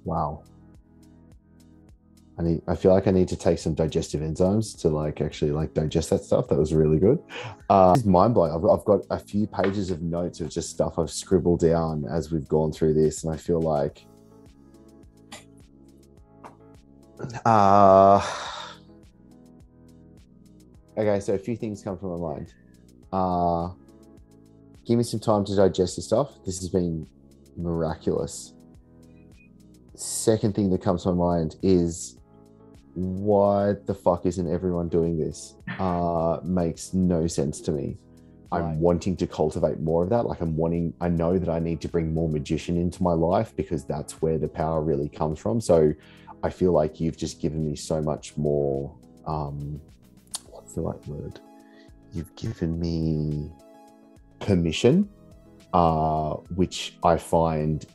Wow. I feel like I need to take some digestive enzymes to like actually like digest that stuff. That was really good. It's mind blowing. I've got a few pages of notes of just stuff I've scribbled down as we've gone through this, and I feel like, uh, okay. So a few things come to my mind. Uh, Give me some time to digest this stuff. This has been miraculous. Second thing that comes to my mind is, why the fuck isn't everyone doing this? Makes no sense to me. I'm wanting to cultivate more of that. Like I know that I need to bring more magician into my life because that's where the power really comes from. So I feel like you've just given me so much more, what's the right word? You've given me permission, which I find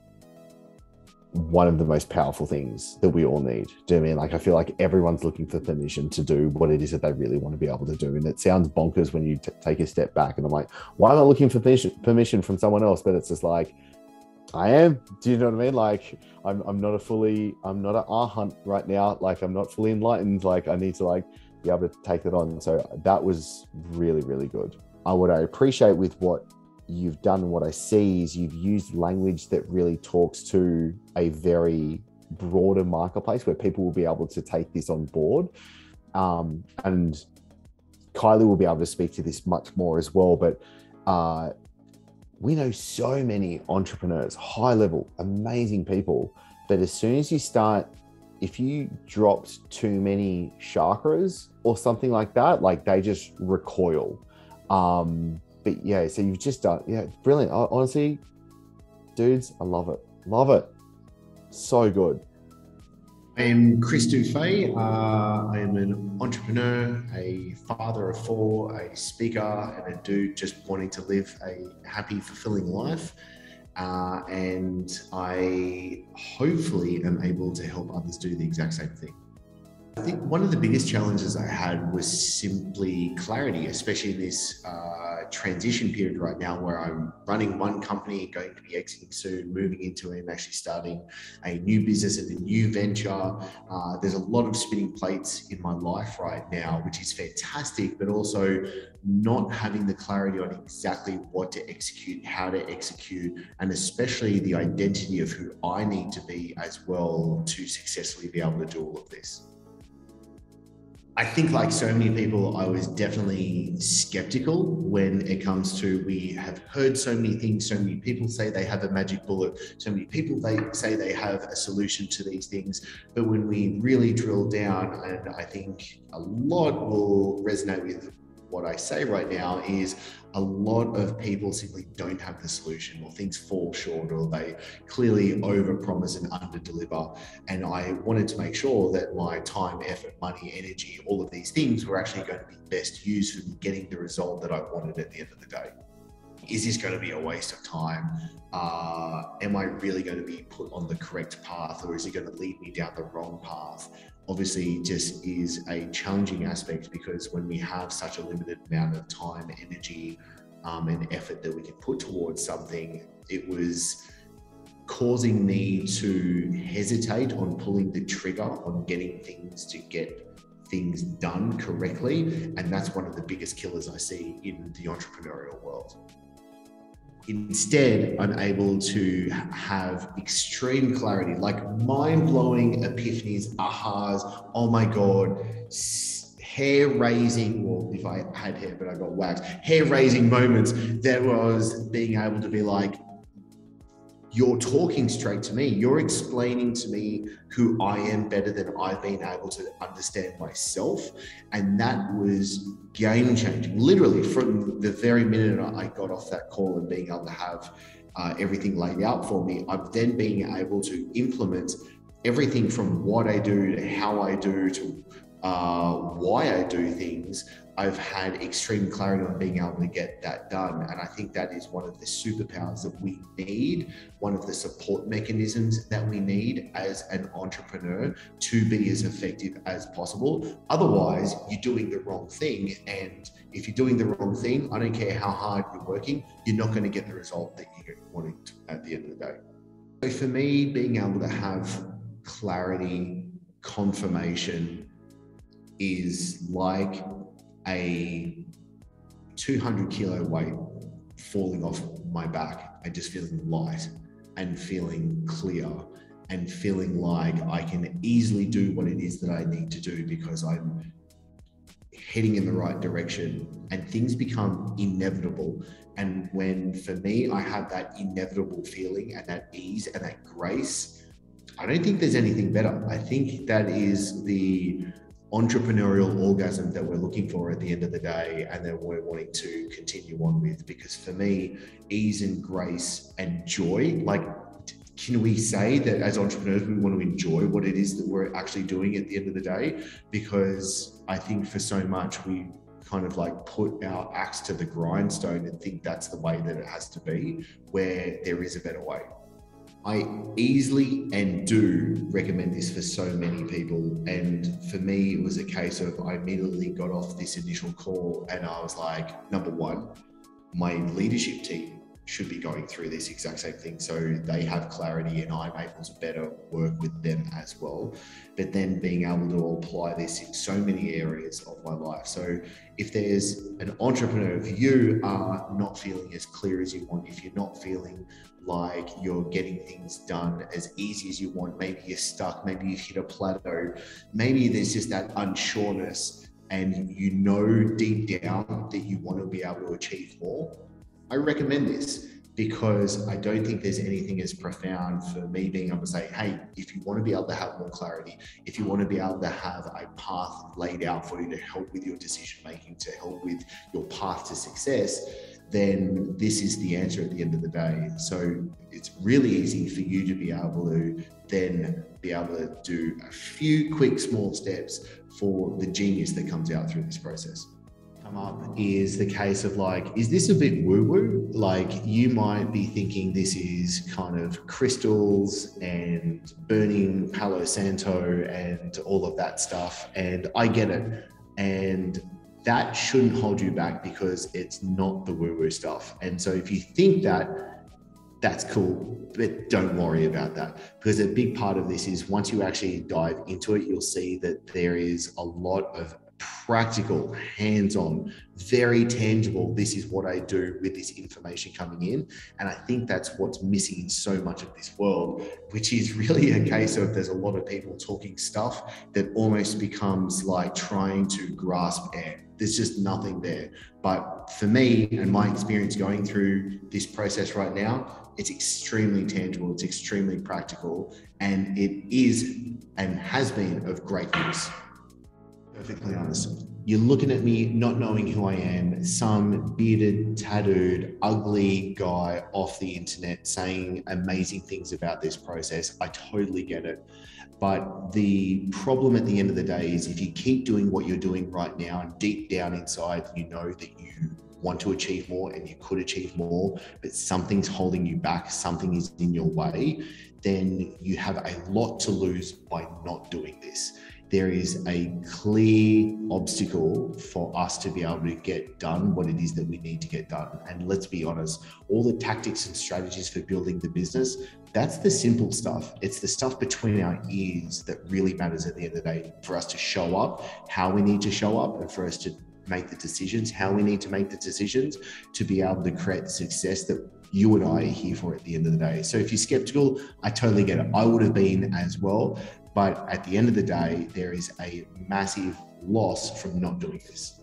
one of the most powerful things that we all need. Do you know what I mean? Like, I feel like everyone's looking for permission to do what it is that they really want to be able to do. And it sounds bonkers when you take a step back and I'm like, why am I looking for permission from someone else? But it's just like, I am. Do you know what I mean? Like, I'm not an arhat right now. Like, I'm not fully enlightened. Like, I need to like be able to take that on. So that was really, really good. What I appreciate with what you've done and what I see is you've used language that really talks to a very broader marketplace where people will be able to take this on board. And Kylie will be able to speak to this much more as well. But we know so many entrepreneurs, high level, amazing people, that as soon as you start, if you dropped too many chakras or something like that, like they just recoil. But yeah, so you've just done, yeah, brilliant. Honestly, dudes, I love it. Love it. So good. I am Chris Dufey. I am an entrepreneur, a father of four, a speaker, and a dude just wanting to live a happy, fulfilling life. And I hopefully am able to help others do the exact same thing. I think one of the biggest challenges I had was simply clarity, especially in this transition period right now where I'm running one company, going to be exiting soon, moving into and actually starting a new business and a new venture. There's a lot of spinning plates in my life right now, which is fantastic, but also not having the clarity on exactly what to execute, how to execute, and especially the identity of who I need to be as well to successfully be able to do all of this. I think, like so many people, I was definitely skeptical when it comes to, we have heard so many things, so many people say they have a magic bullet, so many people they say they have a solution to these things. But when we really drill down, and I think a lot will resonate with what I say right now, is a lot of people simply don't have the solution, or things fall short, or they clearly overpromise and underdeliver. And I wanted to make sure that my time, effort, money, energy, all of these things were actually going to be best used for getting the result that I wanted at the end of the day. Is this going to be a waste of time? Am I really going to be put on the correct path, or is it going to lead me down the wrong path? Obviously, just is a challenging aspect, because when we have such a limited amount of time, energy, and effort that we can put towards something, it was causing me to hesitate on pulling the trigger on getting things to get things done correctly. And that's one of the biggest killers I see in the entrepreneurial world. Instead, I'm able to have extreme clarity, like mind-blowing epiphanies, ahas, oh my God, hair-raising, well, if I had hair but I got waxed, hair-raising moments that was being able to be like, you're talking straight to me. You're explaining to me who I am better than I've been able to understand myself. And that was game changing. Literally, from the very minute I got off that call and being able to have everything laid out for me, I've then been able to implement everything from what I do to how I do to why I do things I've had extreme clarity on being able to get that done. And I think that is one of the superpowers that we need, one of the support mechanisms that we need as an entrepreneur to be as effective as possible. Otherwise, you're doing the wrong thing. And if you're doing the wrong thing, I don't care how hard you're working, you're not going to get the result that you're wanting to at the end of the day. So for me, being able to have clarity, confirmation is like a 200 kilo weight falling off my back and just feeling light and feeling clear and feeling like I can easily do what it is that I need to do because I'm heading in the right direction, and things become inevitable. And when, for me, I have that inevitable feeling and that ease and that grace, I don't think there's anything better. I think that is the entrepreneurial orgasm that we're looking for at the end of the day, and that we're wanting to continue on with. Because for me, ease and grace and joy, like, can we say that as entrepreneurs, we want to enjoy what it is that we're actually doing at the end of the day? Because I think for so much, we kind of like put our axe to the grindstone and think that's the way that it has to be, where there is a better way. I easily and do recommend this for so many people. And for me, it was a case of I immediately got off this initial call and I was like, number one, my leadership team should be going through this exact same thing, so they have clarity and I'm able to better work with them as well. But then being able to apply this in so many areas of my life. So if there's an entrepreneur, if you are not feeling as clear as you want, if you're not feeling like you're getting things done as easy as you want, maybe you're stuck, maybe you hit a plateau, maybe there's just that unsureness and you know deep down that you want to be able to achieve more, I recommend this, because I don't think there's anything as profound for me being able to say, hey, if you want to be able to have more clarity, if you want to be able to have a path laid out for you to help with your decision making, to help with your path to success, then this is the answer at the end of the day. So it's really easy for you to be able to then be able to do a few quick small steps for the genius that comes out through this process. Come up is the case of like, is this a bit woo-woo? Like, you might be thinking this is kind of crystals and burning Palo Santo and all of that stuff, and I get it. And that shouldn't hold you back, because it's not the woo-woo stuff. And so if you think that, that's cool, but don't worry about that, because a big part of this is once you actually dive into it, you'll see that there is a lot of practical, hands-on, very tangible, this is what I do with this information coming in. And I think that's what's missing in so much of this world, which is really a case of there's a lot of people talking stuff that almost becomes like trying to grasp air. There's just nothing there. But for me and my experience going through this process right now, it's extremely tangible, it's extremely practical, and it is and has been of great use. Perfectly honest. You're looking at me not knowing who I am, some bearded, tattooed, ugly guy off the internet saying amazing things about this process. I totally get it. But the problem at the end of the day is if you keep doing what you're doing right now, and deep down inside, you know that you want to achieve more and you could achieve more, but something's holding you back, something is in your way, then you have a lot to lose by not doing this. There is a clear obstacle for us to be able to get done what it is that we need to get done. And let's be honest, all the tactics and strategies for building the business, that's the simple stuff. It's the stuff between our ears that really matters at the end of the day, for us to show up, how we need to show up, and for us to make the decisions, how we need to make the decisions to be able to create the success that you and I are here for at the end of the day. So if you're skeptical, I totally get it. I would have been as well. But at the end of the day, there is a massive loss from not doing this.